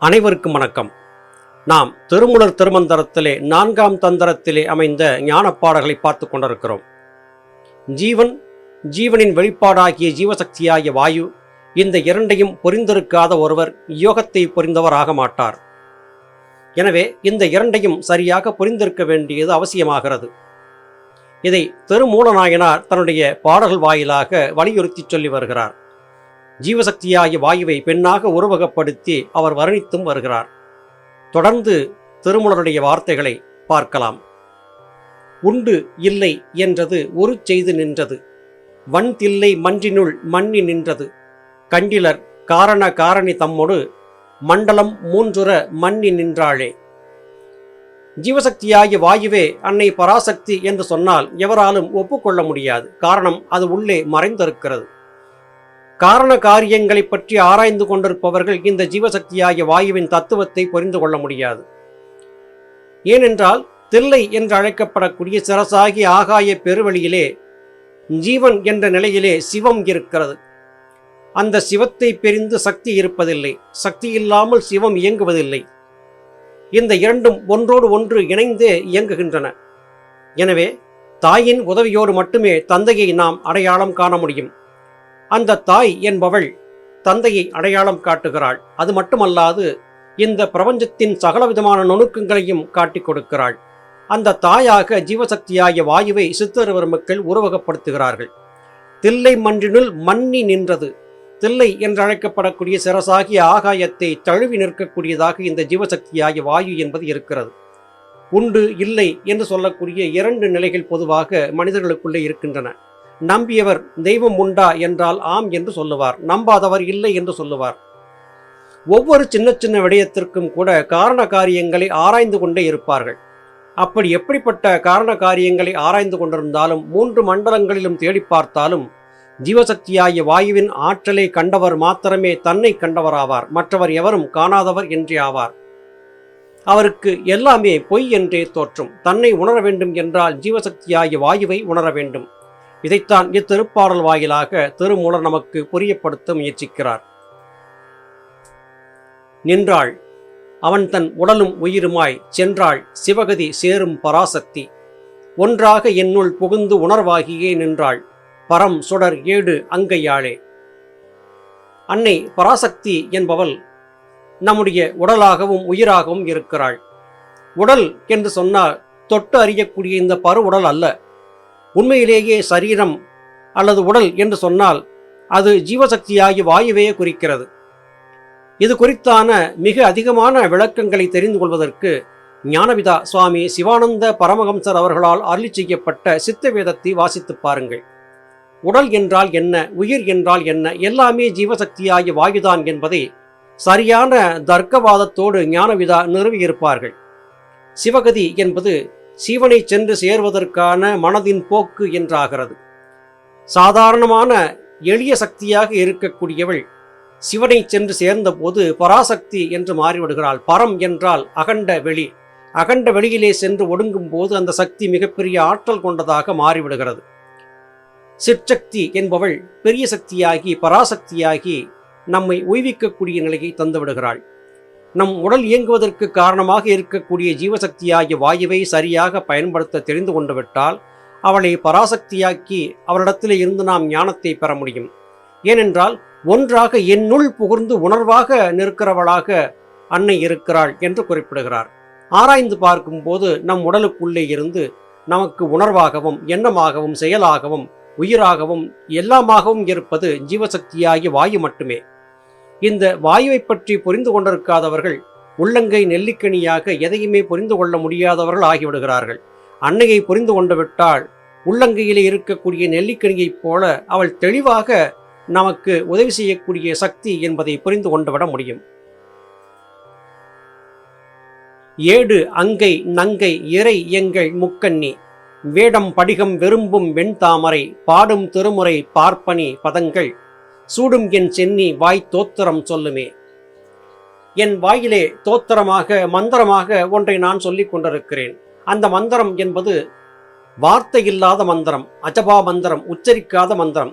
அனைவருக்கும் வணக்கம். நாம் திருமூலர் திருமந்திரத்திலே 4ஆம் தந்திரத்திலே அமைந்த ஞானப்பாடல்களை பார்த்து கொண்டிருக்கிறோம். ஜீவனின் வெளிப்பாடாகிய ஜீவசக்தியாகிய வாயு, இந்த இரண்டையும் புரிந்திருக்காத ஒருவர் யோகத்தை புரிந்தவர் ஆக மாட்டார். எனவே இந்த இரண்டையும் சரியாக புரிந்திருக்க வேண்டியது அவசியமாகிறது. இதை திருமூலநாயனார் தன்னுடைய பாடல்கள் வாயிலாக வலியுறுத்தி சொல்லி வருகிறார். ஜீவசக்தியாகிய வாயுவை பெண்ணாக உருவகப்படுத்தி அவர் வர்ணித்தும் வருகிறார். தொடர்ந்து திருமூலருடைய வார்த்தைகளை பார்க்கலாம். உண்டு இல்லை என்றது ஒரு செய்து நின்றது, வன் தில்லை மன்றினுள் மண்ணி நின்றது, கண்டிலர் காரண காரணி தம்மொடு மண்டலம் மூன்றுற மண்ணி நின்றாளே. ஜீவசக்தியாகிய வாயுவே அன்னை பராசக்தி என்று சொன்னால் எவராலும் ஒப்புக்கொள்ள முடியாது. காரணம், அது உள்ளே மறைந்திருக்கிறது. காரண காரியங்களை பற்றி ஆராய்ந்து கொண்டிருப்பவர்கள் இந்த ஜீவசக்தியாகிய வாயுவின் தத்துவத்தை புரிந்து கொள்ள முடியாது. ஏனென்றால் தில்லை என்று அழைக்கப்படக்கூடிய சிரசாகிய ஆகாய பெருவெளியிலே ஜீவன் என்ற நிலையிலே சிவம் இருக்கிறது. அந்த சிவத்தை பிரிந்து சக்தி இருப்பதில்லை. சக்தி இல்லாமல் சிவம் இயங்குவதில்லை. இந்த இரண்டும் ஒன்றோடு ஒன்று இணைந்தே இயங்குகின்றன. எனவே தாயின் உதவியோடு மட்டுமே தந்தையை நாம் அடையாளம் காண முடியும். அந்த தாய் என்பவள் தந்தையை அடையாளம் காட்டுகிறாள். அது மட்டுமல்லாது இந்த பிரபஞ்சத்தின் சகலவிதமான நுணுக்கங்களையும் காட்டிக் கொடுக்கிறாள். அந்த தாயாக ஜீவசக்தியாகிய வாயுவை சித்தர் மக்கள் உருவகப்படுத்துகிறார்கள். தில்லை மன்றினுள் மண்ணி நின்றது. தில்லை என்று அழைக்கப்படக்கூடிய சிரசாகிய ஆகாயத்தை தழுவி நிற்கக்கூடியதாக இந்த ஜீவசக்தியாகிய வாயு என்பது இருக்கிறது. உண்டு இல்லை என்று சொல்லக்கூடிய இரண்டு நிலைகள் பொதுவாக மனிதர்களுக்குள்ளே இருக்கின்றன. நம்பியவர் தெய்வம் உண்டா என்றால் ஆம் என்று சொல்லுவார், நம்பாதவர் இல்லை என்று சொல்லுவார். ஒவ்வொரு சின்ன சின்ன விடயத்திற்கும் கூட காரண காரியங்களை ஆராய்ந்து கொண்டே இருப்பார்கள். அப்படி எப்படிப்பட்ட காரண காரியங்களை ஆராய்ந்து கொண்டிருந்தாலும், 3 மண்டலங்களிலும் தேடி பார்த்தாலும் ஜீவசக்தியாகிய வாயுவின் ஆற்றலை கண்டவர் மாத்திரமே தன்னை கண்டவராவார். மற்றவர் எவரும் காணாதவர் என்றே ஆவார். அவருக்கு எல்லாமே பொய் என்றே தோற்றும். தன்னை உணர வேண்டும் என்றால் ஜீவசக்தியாகிய வாயுவை உணர வேண்டும். இதைத்தான் இத்திருப்பாடல் வாயிலாக திருமூலர் நமக்கு புரியப்படுத்த முயற்சிக்கிறார். நின்றாள் அவன் தன் உடலும் உயிருமாய், சென்றாள் சிவகதி சேரும் பராசக்தி, ஒன்றாக என்னுள் புகுந்து உணர்வாகியே நின்றாள் பரம் சுடர் ஏடு அங்கையாளே. அன்னை பராசக்தி என்பவள் நம்முடைய உடலாகவும் உயிராகவும் இருக்கிறாள். உடல் என்று சொன்னால் தொட்டு அறியக்கூடிய இந்த பரு உடல் அல்ல. உண்மையிலேயே சரீரம் அல்லது உடல் என்று சொன்னால் அது ஜீவசக்தியாகிய வாயுவே குறிக்கிறது. இது குறித்தான மிக அதிகமான விளக்கங்களை தெரிந்து கொள்வதற்கு ஞானபிதா சுவாமி சிவானந்த பரமஹம்சர் அவர்களால் அருளி செய்யப்பட்ட சித்த வேதத்தை வாசித்து பாருங்கள். உடல் என்றால் என்ன, உயிர் என்றால் என்ன, எல்லாமே ஜீவசக்தியாகிய வாயுதான் என்பதை சரியான தர்க்கவாதத்தோடு ஞானபிதா நிறுவியிருப்பார்கள். சிவகதி என்பது சிவனை சென்று சேர்வதற்கான மனதின் போக்கு என்றாகிறது. சாதாரணமான எளிய சக்தியாக இருக்கக்கூடியவள் சிவனை சென்று சேர்ந்த போது பராசக்தி என்று மாறிவிடுகிறாள். பரம் என்றால் அகண்ட வெளி. அகண்ட வெளியிலே சென்று ஒடுங்கும் போது அந்த சக்தி மிகப்பெரிய ஆற்றல் கொண்டதாக மாறிவிடுகிறது. சிற்சக்தி என்பவள் பெரிய சக்தியாகி பராசக்தியாகி நம்மை உய்விக்கக்கூடிய நிலையை தந்துவிடுகிறாள். நம் உடல் இயங்குவதற்கு காரணமாக இருக்கக்கூடிய ஜீவசக்தியாகிய வாயுவை சரியாக பயன்படுத்த தெரிந்து கொண்டு விட்டால் அவளை பராசக்தியாக்கி அவளிடத்திலே இருந்து நாம் ஞானத்தை பெற முடியும். ஏனென்றால் ஒன்றாக என்னுள் புகுந்து உணர்வாக நிற்கிறவளாக அன்னை இருக்கிறாள் என்று குறிப்பிடுகிறார். ஆராய்ந்து பார்க்கும்போது நம் உடலுக்குள்ளே இருந்து நமக்கு உணர்வாகவும் எண்ணமாகவும் செயலாகவும் உயிராகவும் எல்லாமாகவும் இருப்பது ஜீவசக்தியாகிய வாயு மட்டுமே. இந்த வாயுவை பற்றி புரிந்து கொண்டிருக்காதவர்கள் உள்ளங்கை நெல்லிக்கனியாக எதையுமே புரிந்து கொள்ள முடியாதவர்கள் ஆகிவிடுகிறார்கள். அன்னையை புரிந்து கொண்டு விட்டால் உள்ளங்கையிலே இருக்கக்கூடிய நெல்லிக்கனியைப் போல அவள் தெளிவாக நமக்கு உதவி செய்யக்கூடிய சக்தி என்பதை புரிந்து கொண்டுவிட முடியும். ஏடு அங்கை நங்கை இறை எங்கள் முக்கண்ணி, வேடம் படிகம் விரும்பும் வெண்தாமரை, பாடும் திருமுறை பார்ப்பனி பதங்கள், சூடும் என் சென்னி வாய் தோத்திரம் சொல்லுமே. என் வாயிலே தோத்திரமாக மந்திரமாக ஒன்றை நான் சொல்லிக் கொண்டிருக்கிறேன். அந்த மந்திரம் என்பது வார்த்தை இல்லாத மந்திரம், அஜபா மந்திரம், உச்சரிக்காத மந்திரம்,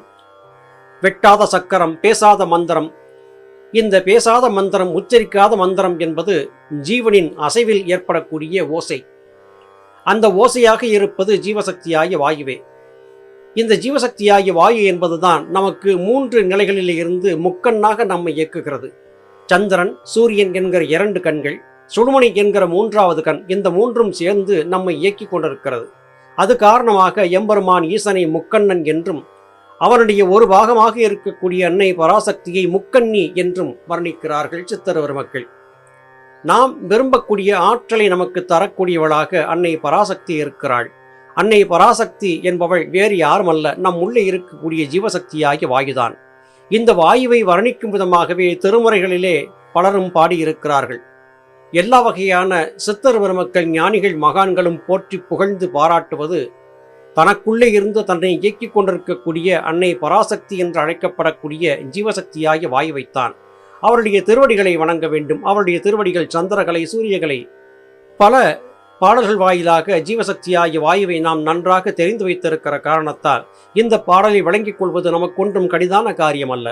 வெட்டாத சக்கரம், பேசாத மந்திரம், இந்த பேசாத மந்திரம், உச்சரிக்காத மந்திரம் என்பது ஜீவனின் அசைவில் ஏற்படக்கூடிய ஓசை. அந்த ஓசையாக இருப்பது ஜீவசக்தியாகிய வாயுவே. இந்த ஜீவசக்தியாகிய வாயு என்பதுதான் நமக்கு 3 நிலைகளில் இருந்து முக்கண்ணாக நம்மை இயக்குகிறது. சந்திரன், சூரியன் என்கிற 2 கண்கள், சுடுமணி என்கிற 3வது கண், இந்த 3ம் சேர்ந்து நம்மை இயக்கிக் கொண்டிருக்கிறது. அது காரணமாக எம்பெருமான் ஈசனை முக்கண்ணன் என்றும், அவனுடைய ஒரு பாகமாக இருக்கக்கூடிய அன்னை பராசக்தியை முக்கண்ணி என்றும் வர்ணிக்கிறார்கள் சித்தர் பெருமக்கள். நாம் விரும்பக்கூடிய ஆற்றலை நமக்கு தரக்கூடியவளாக அன்னை பராசக்தி இருக்கிறாள். அன்னை பராசக்தி என்பவள் வேறு யாருமல்ல, நம் உள்ளே இருக்கக்கூடிய ஜீவசக்தியாகிய வாயுதான். இந்த வாயுவை வர்ணிக்கும் விதமாகவே திருமுறைகளிலே பலரும் பாடியிருக்கிறார்கள். எல்லா வகையான சித்தர் பெருமக்கள், ஞானிகள், மகான்களும் போற்றி புகழ்ந்து பாராட்டுவது தனக்குள்ளே இருந்து தன்னை இயக்கிக் கொண்டிருக்கக்கூடிய அன்னை பராசக்தி என்று அழைக்கப்படக்கூடிய ஜீவசக்தியாகிய வாயுவைத்தான். அவருடைய திருவடிகளை வணங்க வேண்டும். அவருடைய திருவடிகள் சந்திரகலை, சூரியகலை. பல பாடல்கள் வாயிலாக ஜீவசக்தியாகிய வாயுவை நாம் நன்றாக தெரிந்து வைத்திருக்கிற காரணத்தால் இந்த பாடலை வழங்கிக் கொள்வது நமக்கொன்றும் கடிதான காரியம் அல்ல.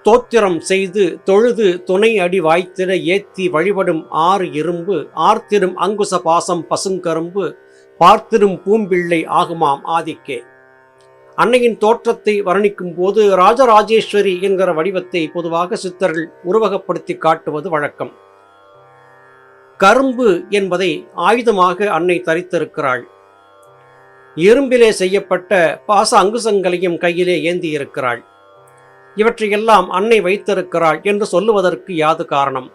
தோத்திரம் செய்து தொழுது துணை அடி வாய்த்திட ஏத்தி வழிபடும் 6 இரும்பு ஆர்த்திடும் அங்குச பாசம் பசுங்கரும்பு பார்த்திடும் பூம்பிள்ளை ஆகுமாம் ஆதிக்கே. அன்னையின் தோற்றத்தை வர்ணிக்கும் போது ராஜராஜேஸ்வரி என்கிற வடிவத்தை பொதுவாக சித்தர்கள் உருவகப்படுத்தி காட்டுவது வழக்கம். கரும்பு என்பதை ஆயுதமாக அன்னை தரித்திருக்கிறாள். இரும்பிலே செய்யப்பட்ட பாச அங்குசங்களையும் கையிலே ஏந்தி இருக்கிறாள். இவற்றையெல்லாம் அன்னை வைத்திருக்கிறாள் என்று சொல்லுவதற்கு யாது காரணம்?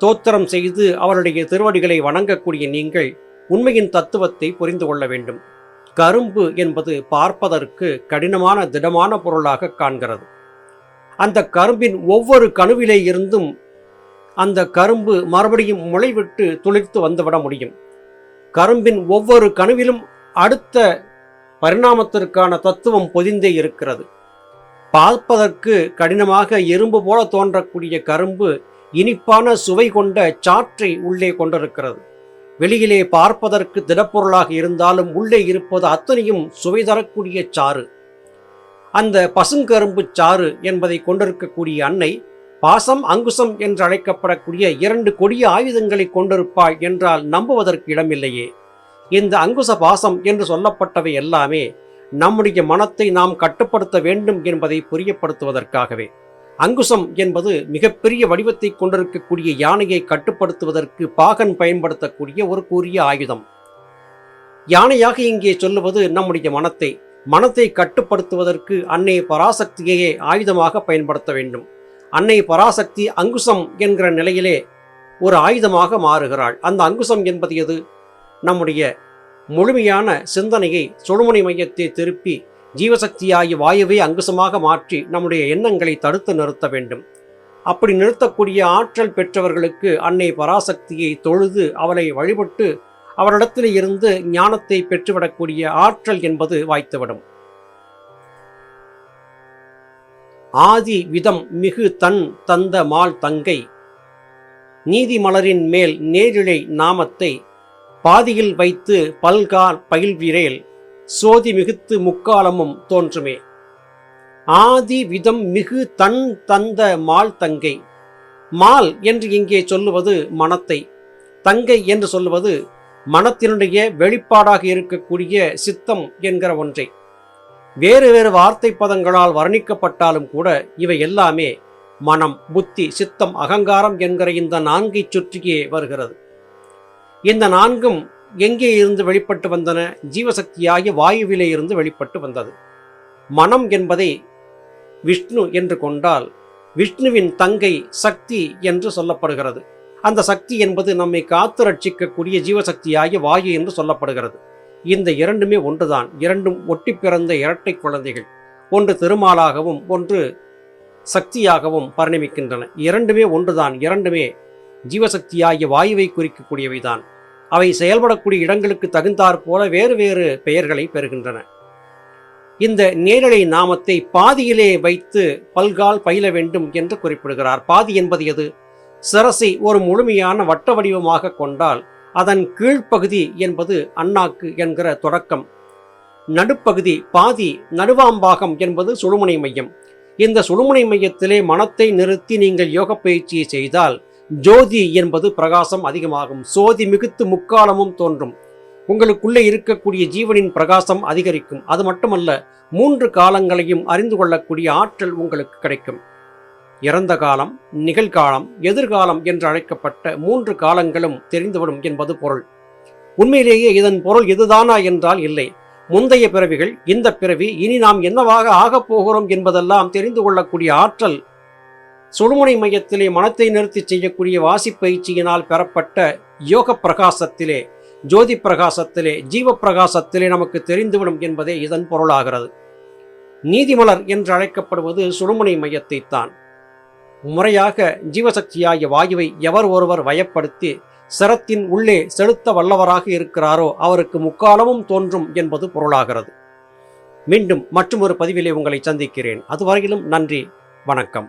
தோத்திரம் செய்து அவருடைய திருவடிகளை வணங்கக்கூடிய நீங்கள் உண்மையின் தத்துவத்தை புரிந்து கொள்ள வேண்டும். கரும்பு என்பது பார்ப்பதற்கு கடினமான திடமான பொருளாக காண்கிறது. அந்த கரும்பின் ஒவ்வொரு கணுவிலே இருந்தும் அந்த கரும்பு மறுபடியும் முளைவிட்டு துளிர்த்து வந்துவிட முடியும். கரும்பின் ஒவ்வொரு கணுவிலும் அடுத்த பரிணாமத்திற்கான தத்துவம் பொதிந்தே இருக்கிறது. பார்ப்பதற்கு கடினமாக இரும்பு போல தோன்றக்கூடிய கரும்பு இனிப்பான சுவை கொண்ட சாற்றை உள்ளே கொண்டிருக்கிறது. வெளியிலே பார்ப்பதற்கு திடப்பொருளாக இருந்தாலும் உள்ளே இருப்பது அத்தனையும் சுவை தரக்கூடிய சாறு. அந்த பசுங்கரும்பு சாறு என்பதை கொண்டிருக்கக்கூடிய அன்னை பாசம் அங்குசம் என்று அழைக்கப்படக்கூடிய 2 கொடிய ஆயுதங்களை கொண்டிருப்பாள் என்றால் நம்புவதற்கு இடமில்லையே. இந்த அங்குச பாசம் என்று சொல்லப்பட்டவை எல்லாமே நம்முடைய மனத்தை நாம் கட்டுப்படுத்த வேண்டும் என்பதை புரியப்படுத்துவதற்காகவே. அங்குசம் என்பது மிகப்பெரிய வடிவத்தை கொண்டிருக்கக்கூடிய யானையை கட்டுப்படுத்துவதற்கு பாகன் பயன்படுத்தக்கூடிய ஒரு கூரிய ஆயுதம். யானையாக இங்கே சொல்லுவது நம்முடைய மனத்தை கட்டுப்படுத்துவதற்கு அன்னை பராசக்தியையே ஆயுதமாக பயன்படுத்த வேண்டும். அன்னை பராசக்தி அங்குசம் என்கிற நிலையிலே ஒரு ஆயுதமாக மாறுகிறாள். அந்த அங்குசம் என்பது எது? நம்முடைய முழுமையான சிந்தனையை சுழுமுனை மையத்தை திருப்பி ஜீவசக்தியாகிய வாயுவை அங்குசமாக மாற்றி நம்முடைய எண்ணங்களை தடுத்து நிறுத்த வேண்டும். அப்படி நிறுத்தக்கூடிய ஆற்றல் பெற்றவர்களுக்கு அன்னை பராசக்தியை தொழுது அவளை வழிபட்டு அவரிடத்தில் இருந்து ஞானத்தை பெற்றுவிடக்கூடிய ஆற்றல் என்பது வாய்த்துவிடும். ஆதி விதம் மிகு தன் தந்த மால் தங்கை நீதி மலரின் மேல் நேரிழை நாமத்தை பாதியில் வைத்து பல்கால் பயில்விரேல் சோதி மிகுத்து முக்காலமும் தோன்றுமே. ஆதி விதம் மிகு தன் தந்த மால் தங்கை. மால் என்று இங்கே சொல்லுவது மனத்தை, தங்கை என்று சொல்லுவது மனத்தினுடைய வெளிப்பாடாக இருக்கக்கூடிய சித்தம் என்கிற ஒன்றை. வேறு வேறு வார்த்தை பதங்களால் வர்ணிக்கப்பட்டாலும் கூட இவை எல்லாமே மனம், புத்தி, சித்தம், அகங்காரம் என்கிற இந்த 4ஐ சுற்றியே வருகிறது. இந்த 4ம் எங்கே இருந்து வெளிப்பட்டு வந்தன? ஜீவசக்தியாகிய வாயுவிலே இருந்து வெளிப்பட்டு வந்தது. மனம் என்பதை விஷ்ணு என்று கொண்டால் விஷ்ணுவின் தங்கை சக்தி என்று சொல்லப்படுகிறது. அந்த சக்தி என்பது நம்மை காத்து ரட்சிக்கக்கூடிய ஜீவசக்தியாகிய வாயு என்று சொல்லப்படுகிறது. இந்த 2மே ஒன்றுதான். 2ம் ஒட்டி பிறந்த இரட்டை குழந்தைகள். ஒன்று திருமாலாகவும் ஒன்று சக்தியாகவும் பரிணமிக்கின்றன. 2மே ஒன்றுதான். 2மே ஜீவசக்தியாகிய வாயுவை குறிக்கக்கூடியவைதான். அவை செயல்படக்கூடிய இடங்களுக்கு தகுந்தாற் போல வேறு வேறு பெயர்களை பெறுகின்றன. இந்த நேரலை நாமத்தை பாதியிலே வைத்து பல்கால் பயில வேண்டும் என்று குறிப்பிடுகிறார். பாதி என்பது எது? சிரசை ஒரு முழுமையான வட்ட வடிவமாக கொண்டால் அதன் கீழ்ப்பகுதி என்பது அண்ணாக்கு என்கிற தொடக்கம், நடுப்பகுதி பாதி நடுவாம்பாகம் என்பது சுழுமுனை மையம். இந்த சுழுமுனை மையத்திலே மனத்தை நிறுத்தி நீங்கள் யோக பயிற்சியை செய்தால் ஜோதி என்பது பிரகாசம் அதிகமாகும். சோதி மிகுத்து முக்காலமும் தோன்றும். உங்களுக்குள்ளே இருக்கக்கூடிய ஜீவனின் பிரகாசம் அதிகரிக்கும். அது மட்டுமல்ல, 3 காலங்களையும் அறிந்து கொள்ளக்கூடிய ஆற்றல் உங்களுக்கு கிடைக்கும். இறந்த காலம், நிகழ்காலம், எதிர்காலம் என்று அழைக்கப்பட்ட 3 காலங்களும் தெரிந்துவிடும் என்பது பொருள். உண்மையிலேயே இதன் பொருள் இதுதானா என்றால் இல்லை. முந்தைய பிறவிகள், இந்த பிறவி, இனி நாம் என்னவாக ஆகப் போகிறோம் என்பதெல்லாம் தெரிந்து கொள்ளக்கூடிய ஆற்றல் சுழுமுனை மையத்திலே மனத்தை நிறுத்தி செய்யக்கூடிய வாசிப்பயிற்சியினால் பெறப்பட்ட யோக பிரகாசத்திலே, ஜோதி பிரகாசத்திலே, ஜீவ பிரகாசத்திலே நமக்கு தெரிந்துவிடும் என்பதே இதன் பொருளாகிறது. நீதிமலர் என்று அழைக்கப்படுவது சுழுமுனை மையத்தைத்தான். முறையாக ஜீவசக்தியாகிய வாயுவை எவர் ஒருவர் வயப்படுத்தி சிரத்தின் உள்ளே செலுத்த வல்லவராக இருக்கிறாரோ அவருக்கு முக்காலமும் தோன்றும் என்பது பொருளாகிறது. மீண்டும் மற்றொரு பதிவிலே உங்களை சந்திக்கிறேன். அதுவரையிலும் நன்றி, வணக்கம்.